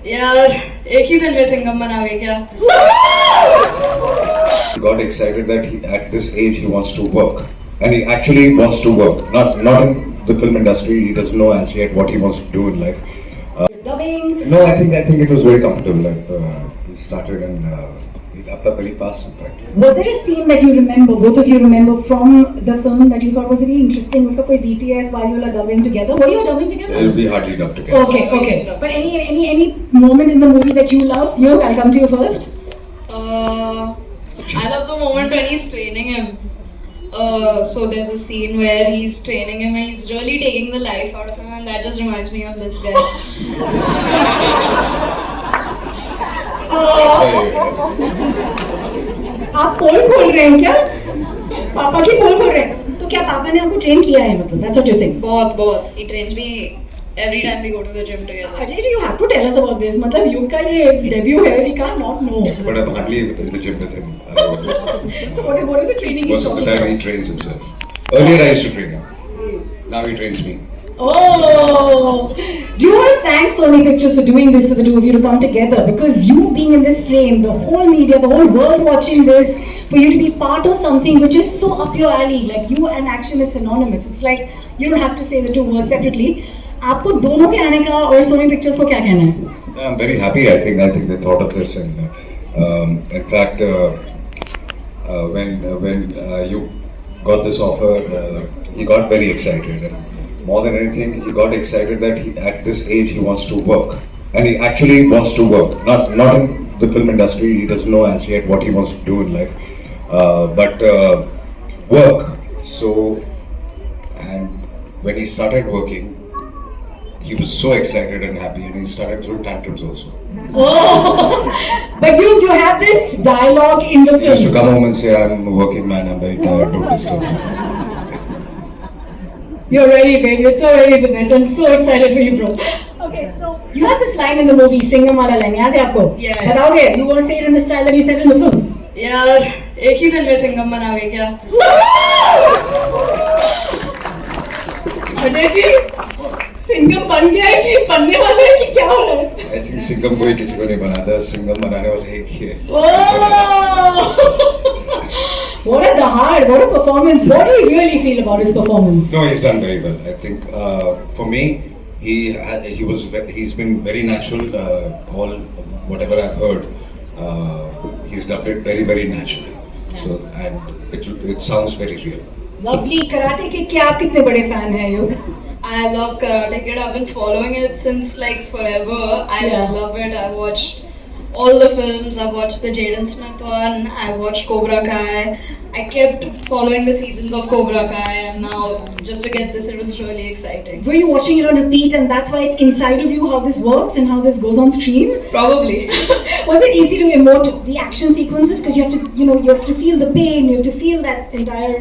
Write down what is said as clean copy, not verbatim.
यार एक ही दिन में सिंघम बना गए क्या? Got excited that at this age he wants to work, and he actually wants to work. Not in the film industry. He doesn't know as yet what he wants to do in life. Dubbing. No, I think it was very comfortable. He started and he wrapped up very fast. In fact, Was there a scene that you remember, both of you remember from the film that you thought was really interesting? Was there BTS while you were dubbing together? Were you dubbing together? it'll be hardly dubbed together. Okay. But any moment in the movie that you love? You, I'll come to you first. I love the moment when he's training him. So there's a scene where he's training him and he's really taking the life out of him, and that just reminds me of this guy. आप पोल खोल रहे हैं क्या? पापा की पोल खोल रहे हैं? तो क्या पापा ने आपको ट्रेन किया है मतलब? That's what you're saying. बहुत. He trains me every time we go to the gym together. Ajay ji, you have to tell us about this. मतलब युग का ये debut है, we can't not know. But I'm hardly in the gym with him. So what is the training he's Most of the talking time he about? trains himself. Earlier I used to train him. Now he trains me. Oh, do you want to thank Sony Pictures for doing this for the two of you to come together? Because you being in this frame, the whole media, the whole world watching this, for you to be part of something which is so up your alley, like you and action is synonymous. It's like you don't have to say the two words separately. आपको दोनों के आने का और Sony Pictures को क्या कहना है? I'm very happy. I think they thought of this, and in fact, when you got this offer, he got very excited. And more than anything, he got excited that at this age he wants to work, and he actually wants to work. Not in the film industry. He doesn't know as yet what he wants to do in life, but work. So, and when he started working, he was so excited and happy, and he started throwing tantrums also. Oh, but you have this dialogue in the He used to film. come home and say, "I'm a working man. I'm very tired. Don't disturb me." You're ready, babe. You're so ready for this. I'm so excited for you, bro. Okay, so you have this line in the movie, Singham wala line. याद है आपको? Yeah. बताओगे? You want to say it in the style that you said in the film? यार एक ही दिन में सिंघम बना गए क्या? अजय जी, सिंघम बन गया है कि बनने वाला है कि क्या हो रहा है? I think सिंघम कोई किसी को नहीं बनाता. सिंघम बनाने वाला एक ही है. Oh! What a dahad! What a performance! What do you really feel about his performance? No, he's done very well. I think for me, he's been very natural. All whatever I've heard, he's dubbed it very very naturally. So and it sounds very real. Lovely karate के क्या आप कितने बड़े fan हैं युग? I love Karate Kid. I've been following it since like forever. I Yeah. love it. I watched all the films. I watched the Jaden Smith one. I watched Cobra Kai. I kept following the seasons of Cobra Kai, and now just to get this, it was really exciting. Were you watching it on repeat and that's why it's inside of you how this works and how this goes on screen? Probably. Was it easy to emote the action sequences because you have to, you have to feel the pain, you have to feel that entire